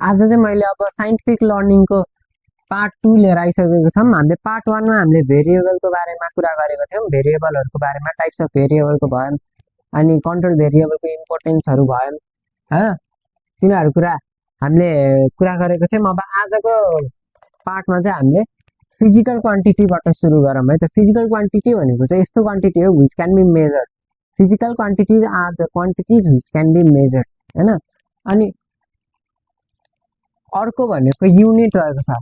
आज चाहिँ मैले अब साइन्टिफिक लर्निङको पार्ट 2 लिएर आइसकेको छौँ। हामीले पार्ट 1 मा हामीले भेरिएबलको बारेमा कुरा गरेको थियौँ, भेरिएबलहरूको बारेमा, टाइप्स अफ भेरिएबलको भयो, अनि कन्ट्रोल भेरिएबलको इम्पोर्टेन्सहरू भयो हैन, तिनीहरू कुरा हामीले कुरा गरेको थियौँ। अब आजको पार्टमा चाहिँ हामीले फिजिकल क्वान्टिटीबाट सुरु गरौँ है त। फिजिकल क्वान्टिटी भनेको चाहिँ यस्तो क्वान्टिटी हो which can be measured. Physical quantities are the quantities which can be measured हैन। अनि अर्को भनेको युनिट रहेको छ।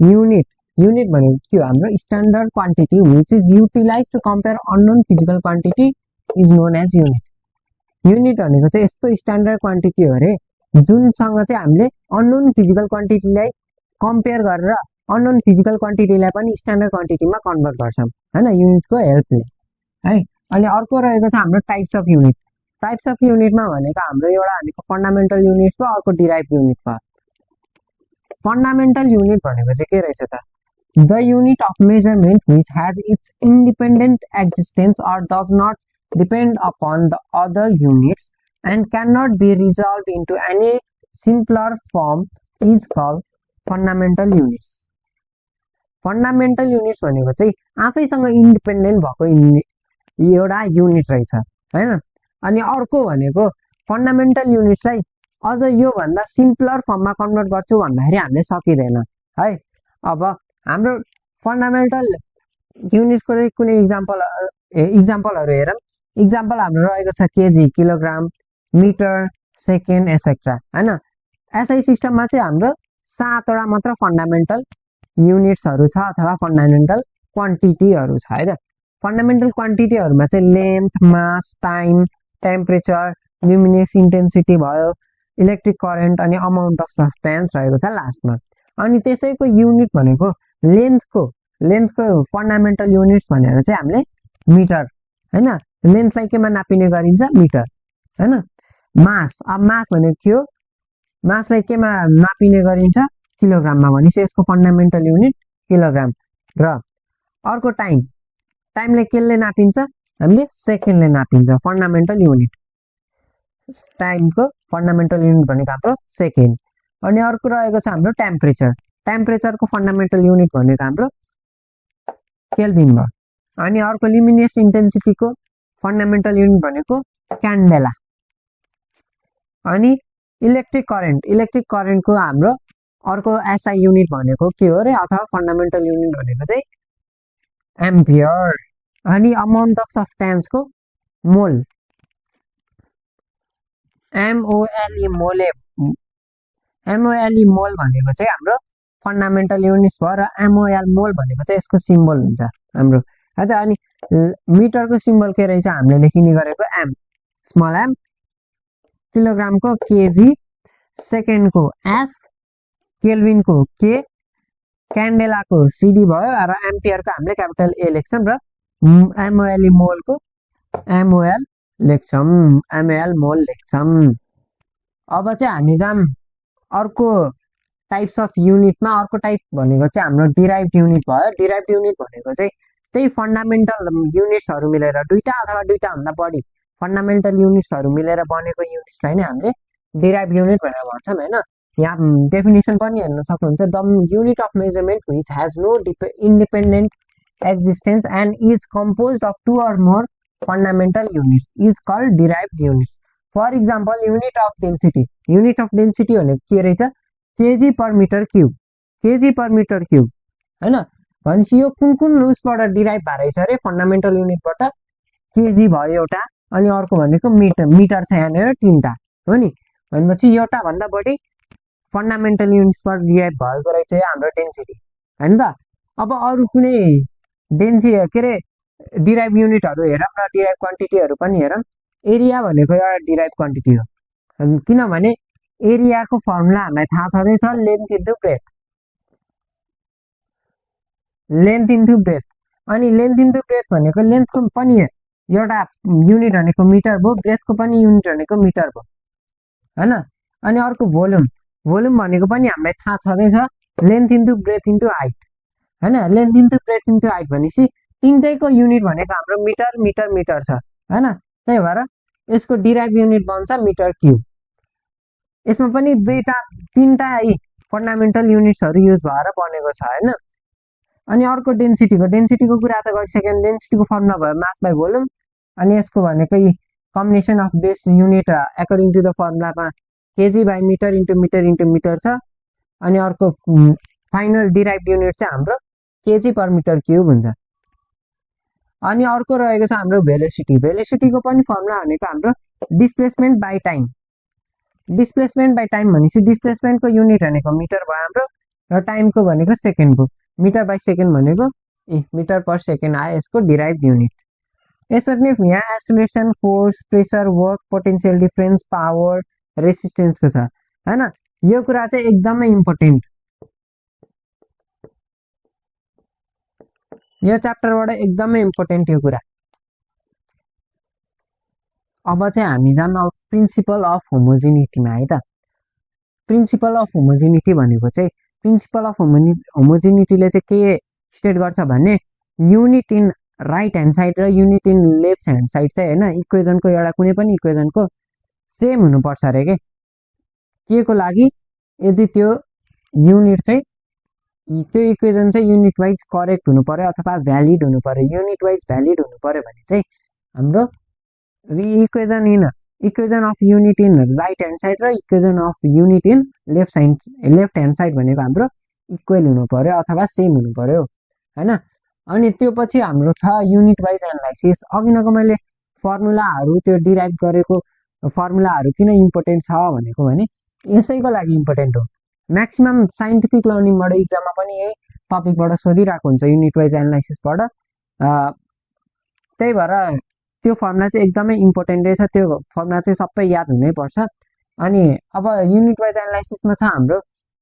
युनिट भनेको के हो? हाम्रो standard quantity which is utilize to compare unknown physical quantity is known as unit. Unit भनेको चाहिँ यस्तो स्ट्यान्डर्ड क्वान्टिटी हो अरे जुनसँग चाहिँ हामीले अननोन फिजिकल क्वान्टिटीलाई कम्पेयर गरेर अननोन फिजिकल क्वान्टिटीलाई पनि स्ट्यान्डर्ड क्वान्टिटीमा कन्भर्ट गर्छौँ हैन, युनिटको हेल्पले है। अनि अर्को रहेको छ हाम्रो types of unit. Types of युनिटमा भनेको हाम्रो एउटा भनेको फन्डामेन्टल युनिट भयो, अर्को डिराइभ युनिट भयो। फन्डामेन्टल युनिट भनेको चाहिँ के रहेछ त? The unit of measurement which has its independent existence or does not depend upon the other units and can not be resolved into any simpler form is called fundamental units. Fundamental units भनेको चाहिँ आफैसँग independent भएको एउटा unit रहेछ हैन। अनि अर्को भनेको fundamental युनिट्सलाई अझ यो भन्दा सिम्पलर फर्ममा कन्भर्ट गर्छु भन्दाखेरि हामीले सकिँदैन है। अब हाम्रो फन्डामेन्टल युनिटको चाहिँ कुनै इक्जाम्पलहरू हेरौँ। इक्जाम्पल हाम्रो रहेको छ K G, kilogram, metre, second etcetera हैन। एसआई सिस्टममा चाहिँ हाम्रो 7वटा मात्र फन्डामेन्टल युनिट्सहरू छ अथवा फन्डामेन्टल क्वान्टिटीहरू छ है त। फन्डामेन्टल क्वान्टिटीहरूमा चाहिँ लेन्थ, मास, टाइम, टेम्परेचर, ल्युमिनेस इन्टेन्सिटी भयो, इलेक्ट्रिक करेन्ट अनि अमाउन्ट अफ सब्सटेन्स रहेको छ लास्टमा। अनि त्यसैको युनिट भनेको लेन्थको फन्डामेन्टल युनिट्स भनेर चाहिँ हामीले मिटर हैन, लेन्थलाई केमा नापिने गरिन्छ? मिटर हैन। मास, अब मास भनेको के हो? मासलाई केमा नापिने गरिन्छ? किलोग्राममा, भनेपछि यसको फन्डामेन्टल युनिट किलोग्राम। र अर्को टाइमलाई केले नापिन्छ? हामीले सेकेन्डले नापिन्छ, फन्डामेन्टल युनिट। टाइमको फन्डामेन्टल युनिट भनेको हाम्रो सेकेन्ड। अनि अर्को रहेको छ हाम्रो टेम्परेचरको फन्डामेन्टल युनिट भनेको हाम्रो केल्भिन भयो। अनि अर्को ल्युमिनेस इन्टेन्सिटीको फन्डामेन्टल युनिट भनेको क्यान्डेला। अनि इलेक्ट्रिक करेन्टको हाम्रो अर्को एसआई युनिट भनेको के हो रे, अथवा फन्डामेन्टल युनिट भनेको चाहिँ एम्पियर। अनि अमाउन्ट अफ सब्सटेन्सको मोल, एमओएलई मोल भनेको चाहिँ हाम्रो फन्डामेन्टल युनिट्स भयो। र एमओएल मोल भनेको चाहिँ यसको सिम्बल हुन्छ हाम्रो है त। अनि मिटरको सिम्बल के रहेछ? हामीले लेखिने गरेको एम, स्मल एम, किलोग्रामको केजी, सेकेन्डको एस, केल्भिनको के, क्यान्डेलाको सिडी भयो, र एम्पियरको हामीले क्यापिटल ए लेख्छौँ, र एमओएलई मोलको एमओएल मोल लेख्छौँ। अब चाहिँ हामी जाम अर्को टाइप्स अफ युनिटमा। अर्को टाइप भनेको चाहिँ हाम्रो डिराइभ्ड युनिट भयो। डिराइभ्ड युनिट भनेको चाहिँ त्यही फन्डामेन्टल युनिट्सहरू मिलेर दुईटा अथवा दुईटा भन्दा बढी फन्डामेन्टल युनिट्सहरू मिलेर बनेको युनिट्सलाई नै हामीले डिराइभ्ड युनिट भनेर भन्छौँ हैन। यहाँ डेफिनेसन पनि हेर्न सक्नुहुन्छ। The unit of measurement which has no independent existence and is composed of 2 or more fundamental units is called derived units. For example unit of density भनेको के रहेछ? केजी पर मिटर क्युब हैन। भनेपछि यो कुन उसबाट डिराइभ भएछ अरे? फन्डामेन्टल युनिटबाट केजी भयो एउटा, अनि अर्को भनेको मिटर छ यहाँनिर 3टा हो नि। भनेपछि एउटा भन्दा बढी फन्डामेन्टल युनिट्सबाट डिराइभ भएको रहेछ हाम्रो डेन्सिटी हैन त। अब अरू कुनै डेन्सिटी के अरे डिराइभ युनिटहरू हेरौँ र डिराइभ क्वान्टिटीहरू पनि हेरौँ। एरिया भनेको एउटा डिराइभ क्वान्टिटी हो, किनभने एरियाको फर्मुला हामीलाई थाहा छँदैछ, लेन्थ इन्टु ब्रेथ। अनि लेन्थ इन्टु ब्रेथ भनेको लेन्थको पनि एउटा युनिट भनेको मिटर भयो, ब्रेथको पनि युनिट भनेको मिटर भयो हैन। अनि अर्को भोल्युम भनेको पनि हामीलाई थाहा छँदैछ, length into breadth into height हैन। Length into breadth into height भनेपछि तीनटैको युनिट भनेको हाम्रो मिटर छ हैन। त्यही भएर यसको डिराइभ युनिट बन्छ मिटर क्युब। यसमा पनि तीनटा फन्डामेन्टल युनिट्सहरू युज भएर बनेको छ हैन। अनि अर्को डेन्सिटीको कुरा त गरिसक्यौँ। डेन्सिटीको फर्मुला भयो मास बाइ भोल्युम। अनि यसको भनेको combination of base unit according to the फर्मुलामा kg by metre into metre छ। अनि अर्को फाइनल डिराइभ युनिट चाहिँ हाम्रो केजी पर मिटर क्युब हुन्छ। अनि अर्को रहेको छ हाम्रो भेलोसिटीको पनि फर्मुला भनेको हाम्रो डिस्प्लेसमेन्ट बाइ टाइम भनेपछि डिस्प्लेसमेन्टको युनिट भनेको मिटर भयो हाम्रो, र टाइमको भनेको सेकेन्ड भयो। मिटर बाइ सेकेन्ड भनेको मिटर पर सेकेन्ड आयो यसको डिराइभ युनिट। यसरी नै यहाँ acceleration, force, pressure, work, potential difference, power, रेसिस्टेन्सको छ हैन। यो कुरा चाहिँ एकदमै इम्पोर्टेन्ट, यो च्याप्टरबाट एकदमै इम्पोर्टेन्ट यो कुरा। अब चाहिँ हामी जान्नु प्रिन्सिपल अफ होमोजिनिटीमा है त। प्रिन्सिपल अफ होमोजिनिटी भनेको चाहिँ प्रिन्सिपल अफ होमोजिनिटीले चाहिँ के स्टेट गर्छ भने unit in right hand side र unit in left hand side चाहिँ हैन इक्वेजनको एउटा कुनै पनि इक्वेजनको सेम हुनुपर्छ अरे के को लागि, यदि त्यो युनिट चाहिँ त्यो इक्वेजन चाहिँ युनिट वाइज करेक्ट हुनु पर्यो अथवा भ्यालिड हुनु पर्यो। युनिट वाइज भ्यालिड हुनु पर्यो भने चाहिँ हाम्रो equation of unit in right hand side र equation of unit in left hand side भनेको हाम्रो इक्वल हुनु पर्यो अथवा सेम हुनु पर्यो हैन। अनि त्यो पछि हाम्रो छ युनिट वाइज एनालाइसिस। अघिनको मैले फर्मुलाहरू त्यो डिराइभ गरेको फर्मुलाहरू किन इम्पोर्टेन्ट छ भनेको भने यसैको लागि इम्पोर्टेन्ट हो। म्याक्सिमम साइन्टिफिक लर्निङबाट इक्जाममा पनि यही टपिकबाट सोधिरहेको हुन्छ युनिट वाइज एनालाइसिसबाट। त्यही भएर त्यो फर्मुला चाहिँ एकदमै इम्पोर्टेन्ट रहेछ, त्यो फर्मुला चाहिँ सबै याद हुनैपर्छ। अनि अब युनिट वाइज एनालाइसिसमा छ हाम्रो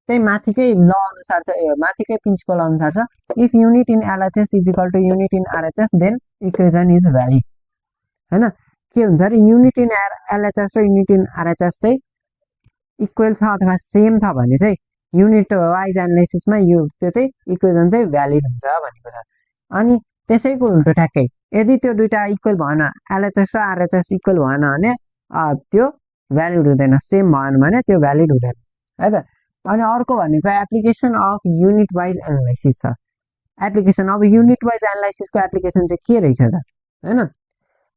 त्यही माथिकै ल अनुसार छ, माथिकै प्रिन्सिपल अनुसार छ। If unit in LHS is equal to unit in RHS then equation is valid हैन। के हुन्छ अरे युनिट इन एलएचएस र युनिट इन आरएचएस चाहिँ इक्वल छ अथवा सेम छ भने चाहिँ युनिट वाइज एनालाइसिसमा त्यो चाहिँ इक्वेजन चाहिँ भ्यालिड हुन्छ भनेको छ। अनि त्यसैको उल्टो ठ्याक्कै यदि त्यो दुईटा इक्वल भएन, एलएचएस र आरएचएस इक्वल भएन भने त्यो भ्यालिड हुँदैन, सेम भएन भने त्यो भ्यालिड हुँदैन है त। अनि अर्को भनेको application of unit wise analysis छ। एप्लिकेसन अब युनिट वाइज एनालाइसिसको एप्लिकेसन चाहिँ के रहेछ त हैन।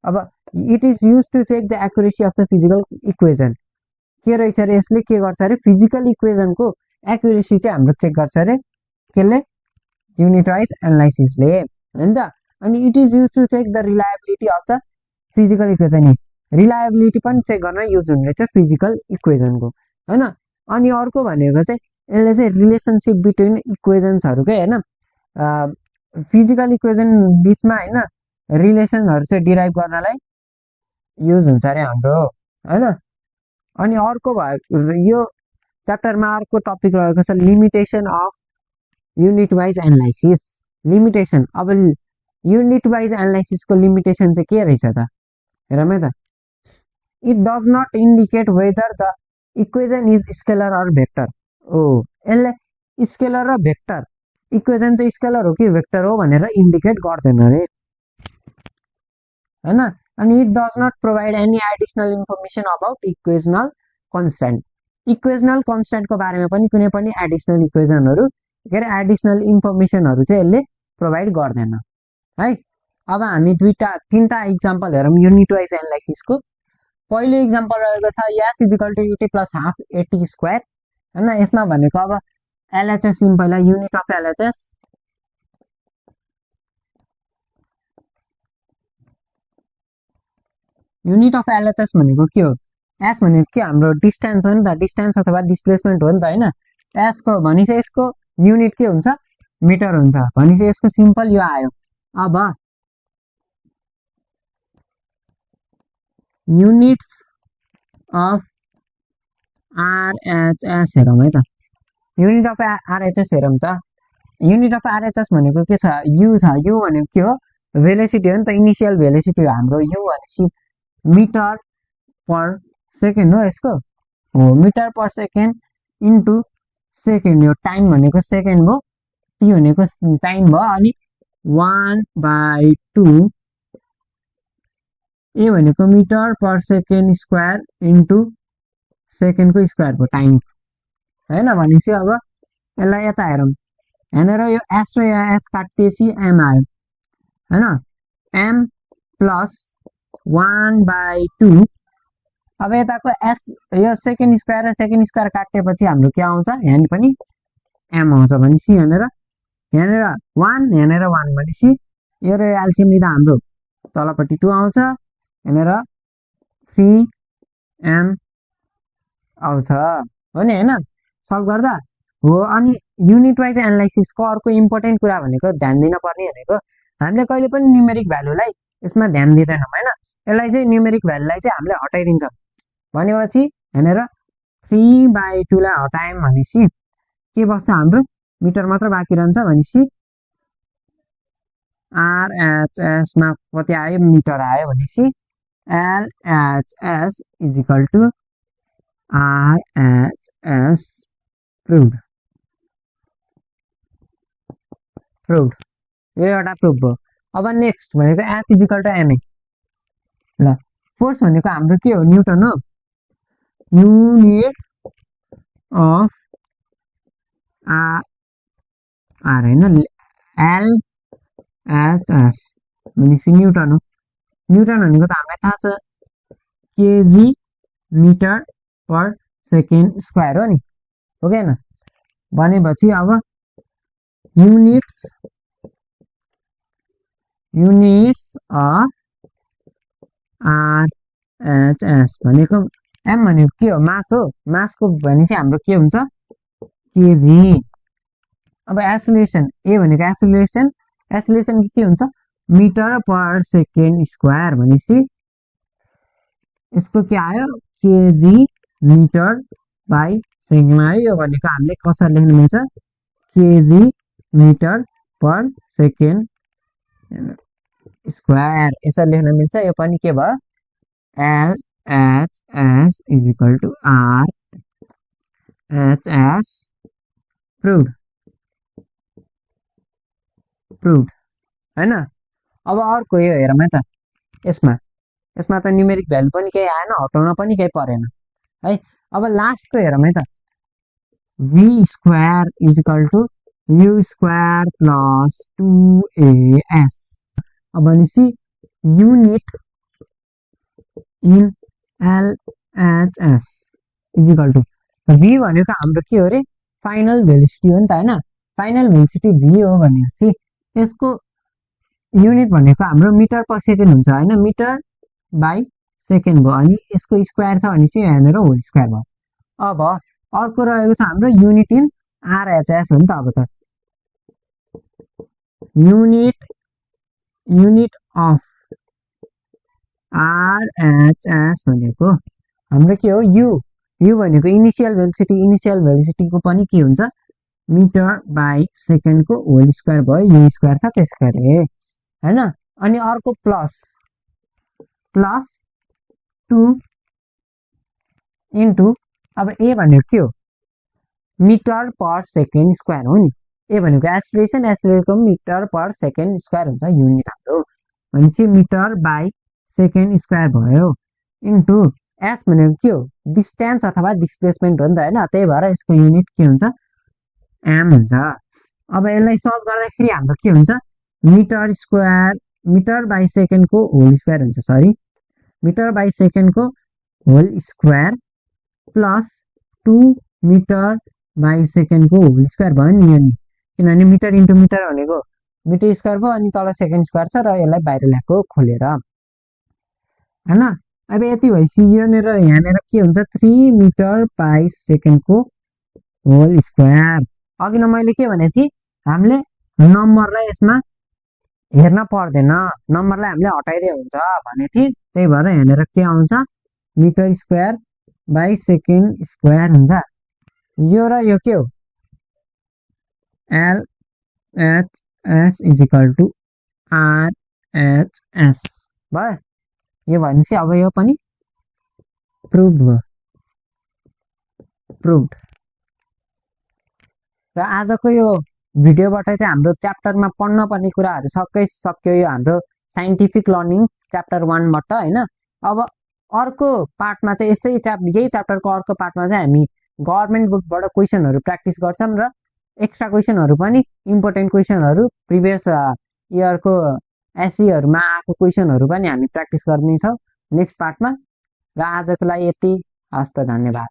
अब it is use to check the accuracy of the physical equation. के रहेछ अरे यसले के गर्छ अरे फिजिकल इक्वेजनको एक्युरेसी चाहिँ हाम्रो चेक गर्छ अरे केले युनिट वाइज एनालाइसिसले हैन त। अनि it is use to check the reliability of the physical equation. Reliability पनि चेक गर्न युज हुने रहेछ फिजिकल इक्वेजनको हैन। अनि अर्को भनेको चाहिँ यसले चाहिँ रिलेसनसिप बिट्विन इक्वेजन्सहरुकै हैन फिजिकल इक्वेजन बीचमा हैन रिलेसनहरु चाहिँ डिराइभ गर्नलाई युज हुन्छ अरे हाम्रो हैन। अनि अर्को यो च्याप्टरमा अर्को टपिक रहेको छ limitation of unit wise analysis. Limitation अब युनिट वाइज एनालाइसिसको लिमिटेसन चाहिँ के रहेछ त हेरौँ है त। It does not indicate whether the equation is scalar or vector. यसले स्केलर र भेक्टर इक्वेजन चाहिँ स्केलर हो कि भेक्टर हो भनेर इन्डिकेट गर्दैन रे हैन। अनि it does not provide any additional information about equational constant. Equational कन्स्ट्यान्टको बारेमा पनि कुनै पनि एडिशनल इक्वेजनहरु के अरे एडिशनल इन्फर्मेसनहरु चाहिँ यसले प्रोभाइड गर्दैन है। अब हामी तीनटा इक्जाम्पल हेरौँ युनिट वाइज एनालाइसिसको। पहिलो इक्जाम्पल रहेको छ s equal to ut plus half at square हैन। यसमा भनेको अब एलएचएस लिम पहिला युनिट अफ एलएचएस भनेको के हो? s भनेको के हाम्रो डिस्टेन्स हो नि त, डिस्टेन्स अथवा डिस्प्लेसमेन्ट हो नि त हैन। s को भनेपछि यसको युनिट के हुन्छ मिटर हुन्छ भनेपछि यसको सिम्पल यो आयो। अब युनिट्स अफ आरएचएस हेरौँ है त। युनिट अफ आरएचएस हेरौँ त। युनिट अफ आरएचएस भनेको के छ यु छ। यु भनेको के हो भेलोसिटी हो नि त, इनिशियल भेलोसिटी हो हाम्रो। यु भनेपछि मिटर पर सेकेन्ड हो यसको हो metre per second into second हो। टाइम भनेको सेकेन्ड भयो, टी भनेको टाइम भयो, अनि 1/2 ए भनेको metre per second square into सेकेन्डको स्क्वायरको टाइम होइन भनेपछि अब यसलाई यता हेरौँ यहाँनिर यो एस र यहाँ एस काटिएपछि एम आयो होइन एम प्लस 1/2 अब यताको एस यो सेकेन्ड स्क्वायर र सेकेन्ड स्क्वायर काटेपछि हाम्रो के आउँछ यहाँ पनि एम आउँछ भनेपछि यहाँनिर 1 यहाँनिर 1 भनेपछि यो र एलसिएम लिँदा हाम्रो तलपट्टि 2 आउँछ यहाँनिर 3m आउँछ हो नि होइन सल्भ गर्दा हो। अनि युनिट वाइज एनालाइसिसको अर्को इम्पोर्टेन्ट कुरा भनेको ध्यान दिन पर्ने भनेको हामीले कहिले पनि न्युमेरिक भ्यालुलाई यसमा ध्यान दिँदैनौँ होइन यसलाई चाहिँ न्युमेरिक भ्यालुलाई चाहिँ हामीले हटाइदिन्छौँ भनेपछि यहाँनिर 3/2 लाई हटायौँ भनेपछि के बस्छ हाम्रो मिटर मात्र बाँकी रहन्छ भनेपछि RHS मा कति आयो मिटर आयो भनेपछि LHS is equal to RHS proved यो एउटा प्रुफ भयो। अब नेक्स्ट भनेको F is equal to MA ल फोर्स भनेको हाम्रो के हो न्युटन हो युनिट अफ आर होइन LHS भनेपछि न्युटन हो। न्युटन भनेको त हामीलाई थाहा छ K G metre per second square हो नि हो कि होइन भनेपछि अब युनिट्स अफ RHS भनेको एम भनेको के हो मास हो मासको भनेपछि हाम्रो के हुन्छ केजी। अब एसिलेसन ए भनेको एसिलेसन के हुन्छ मिटर पर सेकेन्ड स्क्वायर भनेपछि यसको के आयो केजी मिटर बाई सेकेन्ड आयो यो भनेको हामीले कसरी लेख्न मिल्छ K G metre per second square यसरी लेख्न मिल्छ। यो पनि के भयो LHS is equal to RHS proved होइन। अब अर्को यो हेरौँ है त यसमा त न्युमेरिक भ्यालु पनि केही आएन हटाउन पनि केही परेन है। अब लास्टको हेरौँ है त v square is equal to u square plus 2as अब भनेपछि unit in LHS is equal to v भनेको हाम्रो के हो अरे फाइनल भेलोसिटी हो नि त होइन फाइनल भेलोसिटी v हो भनेपछि यसको युनिट भनेको हाम्रो मिटर पर सेकेन्ड हुन्छ होइन मिटर बाई सेकेन्ड भयो अनि यसको स्क्वायर छ भनेपछि यहाँनिर होल स्क्वायर भयो। अब अर्को रहेको छ हाम्रो युनिट इन RHS हो नि त अब त युनिट अफ RHS भनेको हाम्रो के हो यु भनेको इनिसियल भेलोसिटीको पनि के हुन्छ मिटर बाई सेकेन्डको होल स्क्वायर भयो यु स्क्वायर छ त्यसै गरी होइन। अनि अर्को प्लस 2 इन्टु अब ए भनेको के हो मिटर पर सेकेन्ड स्क्वायर हो नि ए भनेको एसिलेसनको मिटर पर सेकेन्ड स्क्वायर हुन्छ युनिट हाम्रो भनेपछि मिटर बाई सेकेन्ड स्क्वायर भयो इन्टु एस भनेको के हो डिस्टेन्स अथवा डिस्प्लेसमेन्ट हो नि त होइन त्यही भएर यसको युनिट के हुन्छ एम हुन्छ। अब यसलाई सल्भ गर्दाखेरि हाम्रो के हुन्छ मिटर बाई सेकेन्डको होल स्क्वायर हुन्छ मिटर बाई सेकेन्डको whole square plus 2 metre by सेकेन्डको होल स्क्वायर भयो नि यो नि किनभने मिटर इन्टु मिटर भनेको मिटर स्क्वायर भयो अनि तल सेकेन्ड स्क्वायर छ र यसलाई बाहिर ल्याएको खोलेर होइन। अब यति भएपछि यहाँनिर के हुन्छ 3 मिटर बाई सेकेन्डको होल स्क्वायर अघि न मैले के भनेको थिएँ हामीले नम्बरलाई यसमा हेर्न पर्दैन नम्बरलाई हामीले हटाइदिए हुन्छ भनेको थिएँ त्यही भएर यहाँनिर के आउँछ metre square by second square हुन्छ यो र यो के हो LHS is equal to RHS भयो यो भनेपछि अब यो पनि प्रुभड भयो र आजको यो भिडियोबाट चाहिँ हाम्रो च्याप्टरमा पढ्न पर्ने कुराहरू सबै सक्यो यो हाम्रो साइन्टिफिक लर्निङ च्याप्टर 1 बाट होइन। अब अर्को पार्टमा चाहिँ यही च्याप्टरको अर्को पार्टमा चाहिँ हामी गभर्नमेन्ट बुकबाट क्वेसनहरू प्र्याक्टिस गर्छौँ र एक्स्ट्रा क्वेसनहरू पनि इम्पोर्टेन्ट क्वेसनहरू प्रिभियस इयरको एसईहरूमा आएको क्वेसनहरू पनि हामी प्र्याक्टिस गर्नेछौँ नेक्स्ट पार्टमा। र आजको लागि यति। हस्त, धन्यवाद।